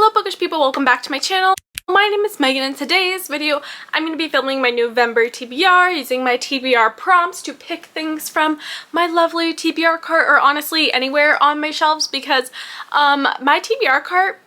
Hello bookish people, welcome back to my channel. My name is Megan. In today's video I'm going to be filming my November TBR using my TBR prompts to pick things from my lovely TBR cart, or honestly anywhere on my shelves, because my TBR cart,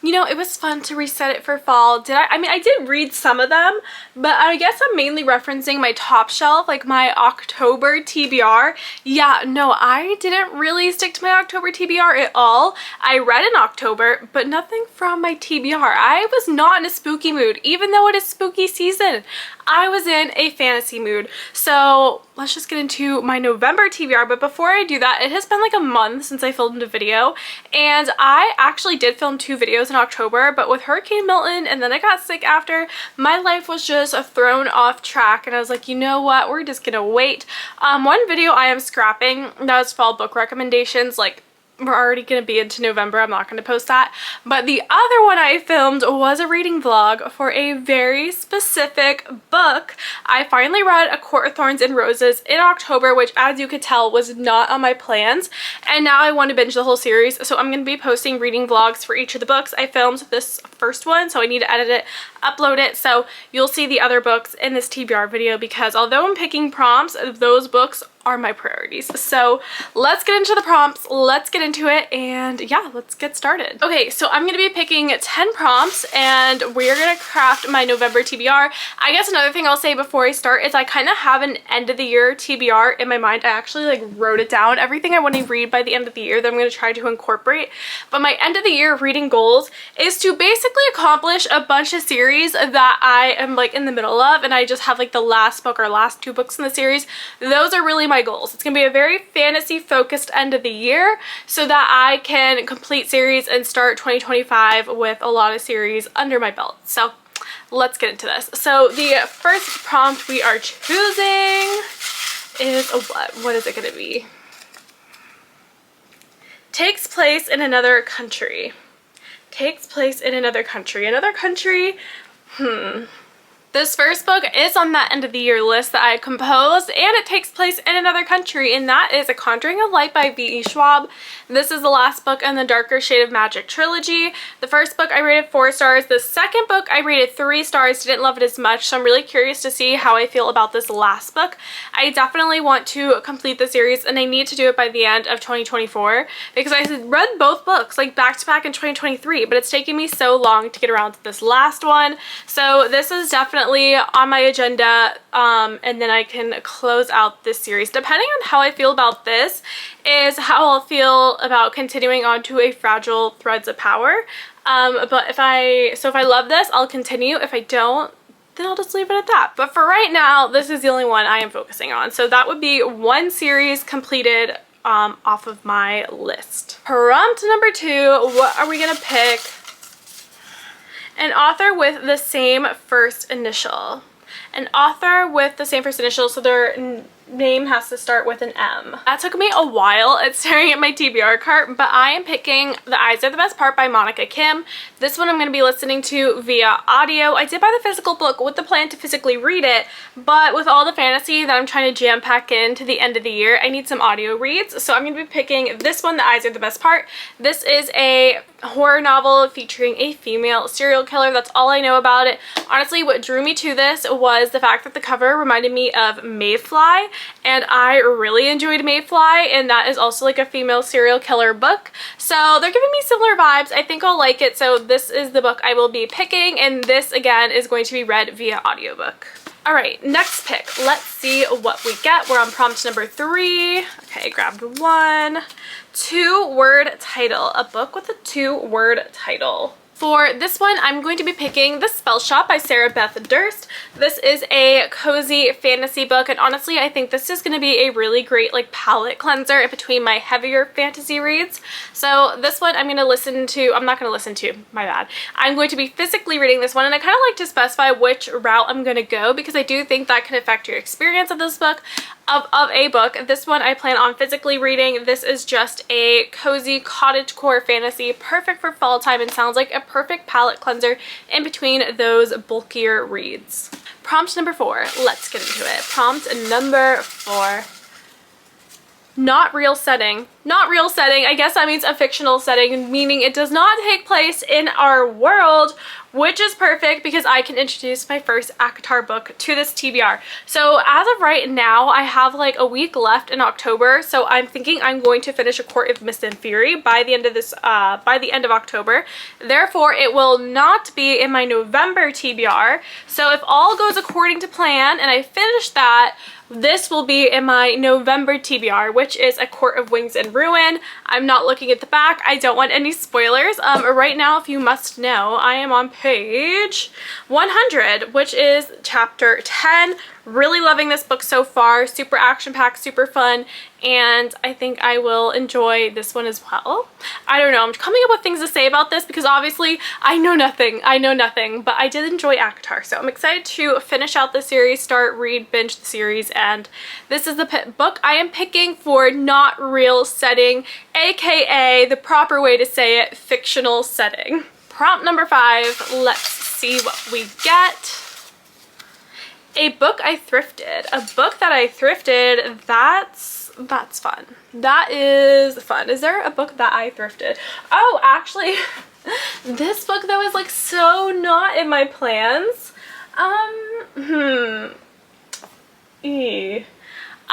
you know, it was fun to reset it for fall. I mean, I did read some of them, but I guess I'm mainly referencing my top shelf, like my October TBR. Yeah, no, I didn't really stick to my October TBR at all. I read in October, but nothing from my TBR. I was not in a spooky mood, even though it is spooky season. I was in a fantasy mood. So let's just get into my November TBR. But before I do that, it has been like a month since I filmed a video, and I actually did film 2 videos in October, but with Hurricane Milton and then I got sick after, my life was just thrown off track, and I was like, you know what, we're just gonna wait. One video I am scrapping, that was fall book recommendations. Like, we're already going to be into November, I'm not going to post that. But the other one I filmed was a reading vlog for a very specific book. I finally read A Court of Thorns and Roses in October, which, as you could tell, was not on my plans. And now I want to binge the whole series, so I'm going to be posting reading vlogs for each of the books. I filmed this first one, so I need to edit it, upload it, so you'll see the other books in this TBR video, because although I'm picking prompts, those books are my priorities. So let's get into the prompts, let's get into it, and yeah, let's get started. Okay, so I'm gonna be picking 10 prompts and we're gonna craft my November TBR. I guess another thing I'll say before I start is I kind of have an end of the year TBR in my mind. I actually like wrote it down, everything I want to read by the end of the year that I'm going to try to incorporate. But my end of the year reading goals is to basically accomplish a bunch of series that I am like in the middle of, and I just have like the last book or last 2 books in the series. Those are really my goals. It's gonna be a very fantasy focused end of the year so that I can complete series and start 2025 with a lot of series under my belt. So let's get into this. So the first prompt we are choosing is what is it gonna be? Takes place in another country. Takes place in another country. Another country, This first book is on that end of the year list that I composed, and it takes place in another country, and that is A Conjuring of Light by V.E. Schwab. This is the last book in the Darker Shade of Magic trilogy. The first book I rated 4 stars. The second book I rated 3 stars. Didn't love it as much, so I'm really curious to see how I feel about this last book. I definitely want to complete the series, and I need to do it by the end of 2024 because I read both books like back to back in 2023, but it's taking me so long to get around to this last one. So this is definitely on my agenda, and then I can close out this series. Depending on how I feel about this is how I'll feel about continuing on to A Fragile Threads of Power. But if I love this, I'll continue. If I don't, then I'll just leave it at that. But for right now, this is the only one I am focusing on. So that would be 1 series completed off of my list. Prompt number 2, what are we gonna pick? An author with the same first initial. An author with the same first initial, so their name has to start with an M. That took me a while at staring at my TBR cart, but I am picking The Eyes Are the Best Part by Monica Kim. This one I'm going to be listening to via audio. I did buy the physical book with the plan to physically read it, but with all the fantasy that I'm trying to jam pack into the end of the year, I need some audio reads, so I'm going to be picking this one, The Eyes Are the Best Part. This is a horror novel featuring a female serial killer. That's all I know about it. Honestly, what drew me to this was the fact that the cover reminded me of Mayfly, and I really enjoyed Mayfly, and that is also like a female serial killer book. So they're giving me similar vibes. I think I'll like it. So this is the book I will be picking, and this again is going to be read via audiobook. Alright, next pick. Let's see what we get. We're on prompt number 3. Okay, grabbed 1. 2-word title. A book with a 2-word title. For this one, I'm going to be picking The Spell Shop by Sarah Beth Durst. This is a cozy fantasy book, and honestly, I think this is going to be a really great like palette cleanser in between my heavier fantasy reads. So this one I'm going to listen to, I'm not going to listen to, my bad. I'm going to be physically reading this one, and I kind of like to specify which route I'm going to go because I do think that can affect your experience of this book. Of a book. This one I plan on physically reading. This is just a cozy cottagecore fantasy, perfect for fall time, and sounds like a perfect palette cleanser in between those bulkier reads. Prompt number 4. Let's get into it. Prompt number 4. Not real setting. Not real setting. I guess that means a fictional setting, meaning it does not take place in our world, which is perfect because I can introduce my first ACOTAR book to this TBR. So as of right now, I have like a week left in October, so I'm thinking I'm going to finish A Court of Mist and Fury by the end of this, by the end of October. Therefore, it will not be in my November TBR. So if all goes according to plan and I finish that, this will be in my November TBR, which is A Court of Wings and Ruin. I'm not looking at the back. I don't want any spoilers. Right now, if you must know, I am on page 100, which is chapter 10. Really loving this book so far. Super action-packed, super fun, and I think I will enjoy this one as well. I don't know. I'm coming up with things to say about this because obviously I know nothing. But I did enjoy ACOTAR, so I'm excited to finish out the series, start, read, binge the series, and this is the book I am picking for not real setting, aka the proper way to say it, fictional setting. Prompt number 5, let's see what we get. A book I thrifted. A book that I thrifted, that's fun. That is fun. Is there a book that I thrifted? Oh, actually, this book though is like so not in my plans.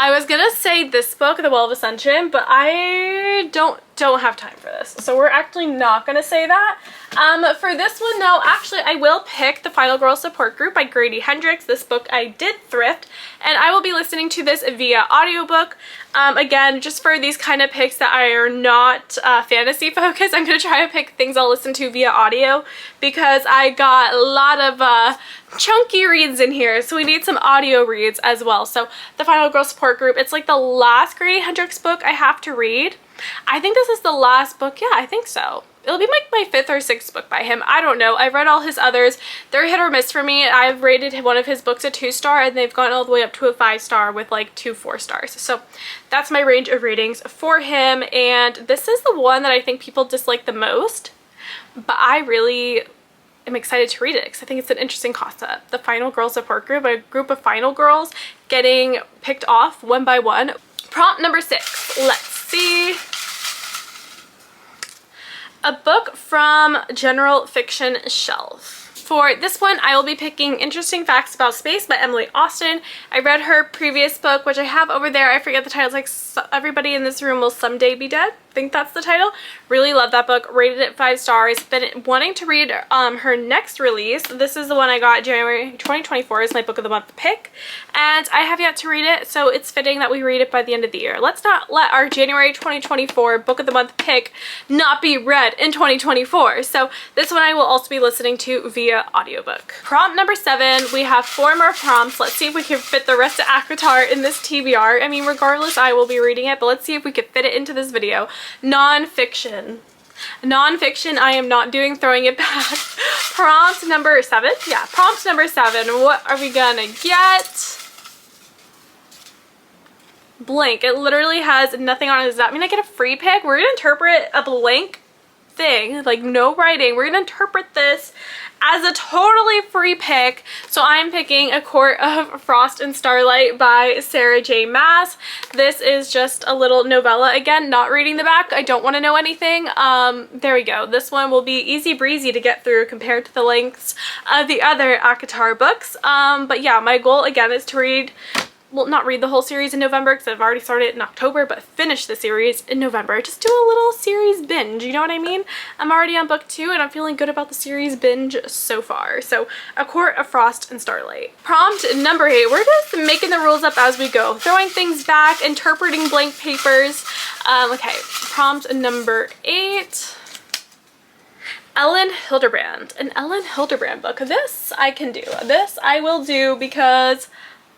I was gonna say this book, The Well of Ascension, but I don't have time for this. So we're actually not gonna say that. For this one, no, actually I will pick The Final Girl Support Group by Grady Hendrix. This book I did thrift, and I will be listening to this via audiobook. Again, just for these kind of picks that are not fantasy focused, I'm gonna try to pick things I'll listen to via audio because I got a lot of chunky reads in here, so we need some audio reads as well. So The Final Girl Support Group, it's like the last Grady Hendrix book I have to read. I think this is the last book. Yeah, I think so. It'll be like my 5th or 6th book by him. I don't know. I've read all his others. They're hit or miss for me. I've rated one of his books a 2-star and they've gone all the way up to a 5-star with like 2 4-stars. So that's my range of ratings for him. And this is the one that I think people dislike the most, but I really am excited to read it because I think it's an interesting concept. The Final Girl Support Group, a group of final girls getting picked off one by one. Prompt number 6. Let's see. A book from General Fiction Shelf. For this one, I will be picking Interesting Facts About Space by Emily Austen. I read her previous book, which I have over there. I forget the title. It's like Everybody in This Room Will Someday Be Dead. I think that's the title. Really love that book. Rated it 5 stars. Been wanting to read her next release. This is the one I got January 2024 is my book of the month pick. And I have yet to read it, so it's fitting that we read it by the end of the year. Let's not let our January 2024 book of the month pick not be read in 2024. So this one I will also be listening to via audiobook. Prompt number 7. We have 4 more prompts. Let's see if we can fit the rest of ACOTAR in this TBR. I mean, regardless, I will be reading it, but let's see if we can fit it into this video. Non-fiction. Non-fiction, I am not doing throwing it back. Prompt number 7. Yeah, prompt number 7. What are we gonna get? Blank. It literally has nothing on it. Does that mean I get a free pick? We're gonna interpret a blank thing, like no writing. We're gonna interpret this as a totally free pick. So I'm picking A Court of Frost and Starlight by Sarah J. Maas. This is just a little novella. Again, not reading the back. I don't want to know anything. There we go. This one will be easy breezy to get through compared to the lengths of the other ACOTAR books. But yeah, my goal again is to read, well, not read the whole series in November because I've already started in October, but finish the series in November. Just do a little series binge, you know what I mean? I'm already on book 2 and I'm feeling good about the series binge so far. So A Court of Frost and Starlight. Prompt number 8. We're just making the rules up as we go. Throwing things back, interpreting blank papers. Okay, prompt number 8. Elin Hilderbrand. An Elin Hilderbrand book. This I can do. This I will do because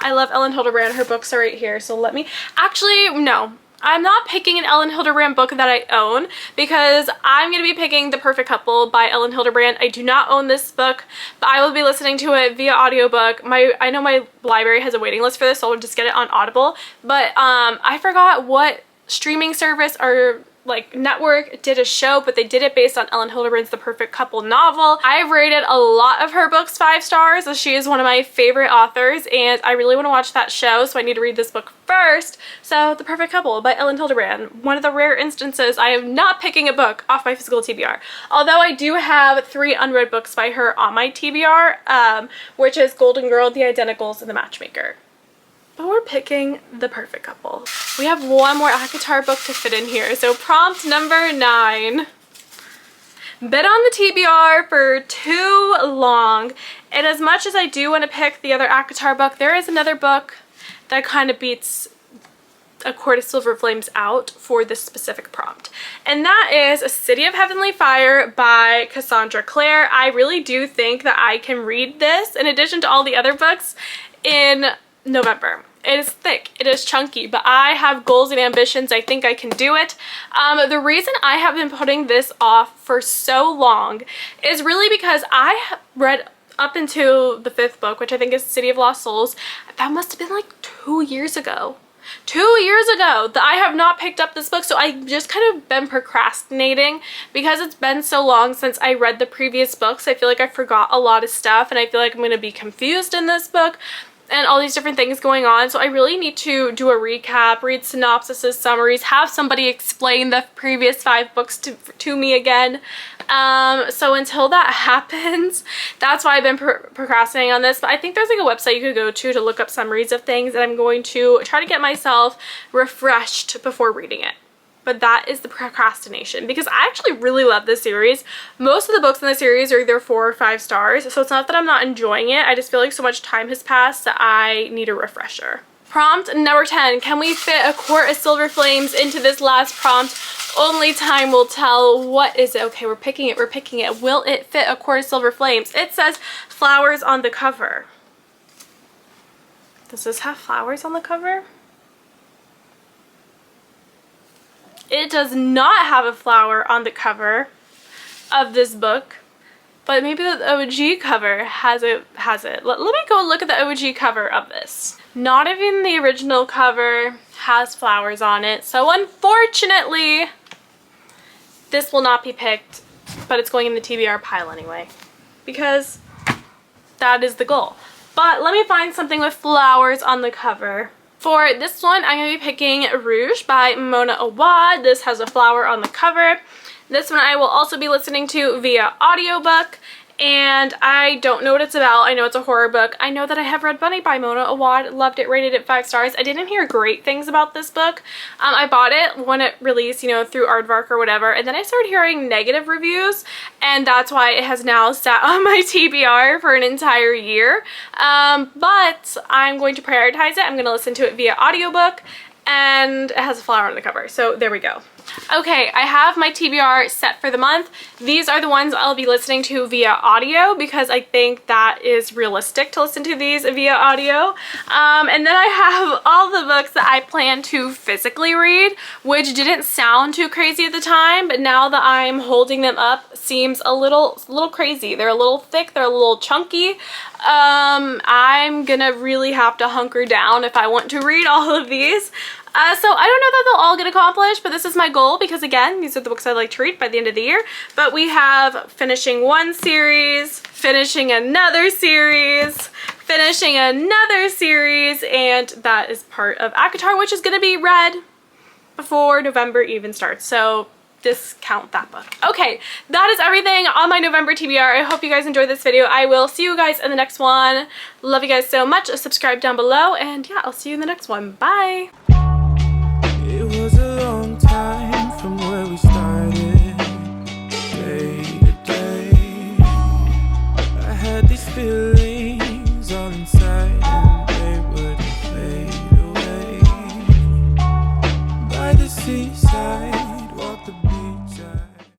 I love Elin Hilderbrand. Her books are right here. So let me, actually, no. I'm not picking an Elin Hilderbrand book that I own because I'm going to be picking The Perfect Couple by Elin Hilderbrand. I do not own this book, but I will be listening to it via audiobook. I know my library has a waiting list for this, so I'll just get it on Audible. But I forgot what streaming service or like network did a show, but they did it based on Elin Hilderbrand's The Perfect Couple novel. I've rated a lot of her books 5 stars, as she is one of my favorite authors, and I really want to watch that show, so I need to read this book first. So The Perfect Couple by Elin Hilderbrand, one of the rare instances I am not picking a book off my physical TBR. Although I do have 3 unread books by her on my TBR, which is Golden Girl, The Identicals, and The Matchmaker. But we're picking The Perfect Couple. We have one more ACOTAR book to fit in here. So prompt number 9. Been on the TBR for too long. And as much as I do want to pick the other ACOTAR book, there is another book that kind of beats A Court of Silver Flames out for this specific prompt. And that is A City of Heavenly Fire by Cassandra Clare. I really do think that I can read this in addition to all the other books in November. It is thick, it is chunky, but I have goals and ambitions. I think I can do it. The reason I have been putting this off for so long is really because I read up into the 5th book, which I think is City of Lost Souls. That must have been like 2 years ago. 2 years ago that I have not picked up this book, so I've just kind of been procrastinating because it's been so long since I read the previous books. I feel like I forgot a lot of stuff, and I feel like I'm going to be confused in this book and all these different things going on. So I really need to do a recap, read synopsises, summaries, have somebody explain the previous 5 books to me again. So until that happens, that's why I've been procrastinating on this. But I think there's like a website you could go to look up summaries of things, and I'm going to try to get myself refreshed before reading it. But that is the procrastination, because I actually really love this series. Most of the books in the series are either 4 or 5 stars, so it's not that I'm not enjoying it. I just feel like so much time has passed that I need a refresher. Prompt number 10. Can we fit A Court of Silver Flames into this last prompt? Only time will tell. What is it? Okay, we're picking it. We're picking it. Will it fit A Court of Silver Flames? It says flowers on the cover. Does this have flowers on the cover? It does not have a flower on the cover of this book, but maybe the OG cover has it. Let me go look at the OG cover of this. Not even the original cover has flowers on it, so unfortunately this will not be picked, but it's going in the TBR pile anyway, because that is the goal. But let me find something with flowers on the cover. For this one, I'm going to be picking Rouge by Mona Awad. This has a flower on the cover. This one I will also be listening to via audiobook, and I don't know what it's about. I know it's a horror book. I know that I have read Bunny by Mona Awad, loved it, rated it 5 stars. I didn't hear great things about this book. I bought it when it released, you know, through Aardvark or whatever, and then I started hearing negative reviews, and that's why it has now sat on my TBR for an entire year. But I'm going to prioritize it. I'm going to listen to it via audiobook, and it has a flower on the cover, so there we go. Okay, I have my TBR set for the month. These are the ones I'll be listening to via audio because I think that is realistic to listen to these via audio. And then I have all the books that I plan to physically read, which didn't sound too crazy at the time, but now that I'm holding them up, seems a little crazy. They're a little thick, they're a little chunky. I'm gonna really have to hunker down if I want to read all of these. So I don't know that they'll all get accomplished, but this is my goal because, again, these are the books I'd like to read by the end of the year. But we have finishing one series, finishing another series, finishing another series, and that is part of ACOTAR, which is going to be read before November even starts. So discount that book. Okay, that is everything on my November TBR. I hope you guys enjoyed this video. I will see you guys in the next one. Love you guys so much. Subscribe down below, and yeah, I'll see you in the next one. Bye! It was a long time from where we started, day to day. I had these feelings all inside and they wouldn't fade away. By the seas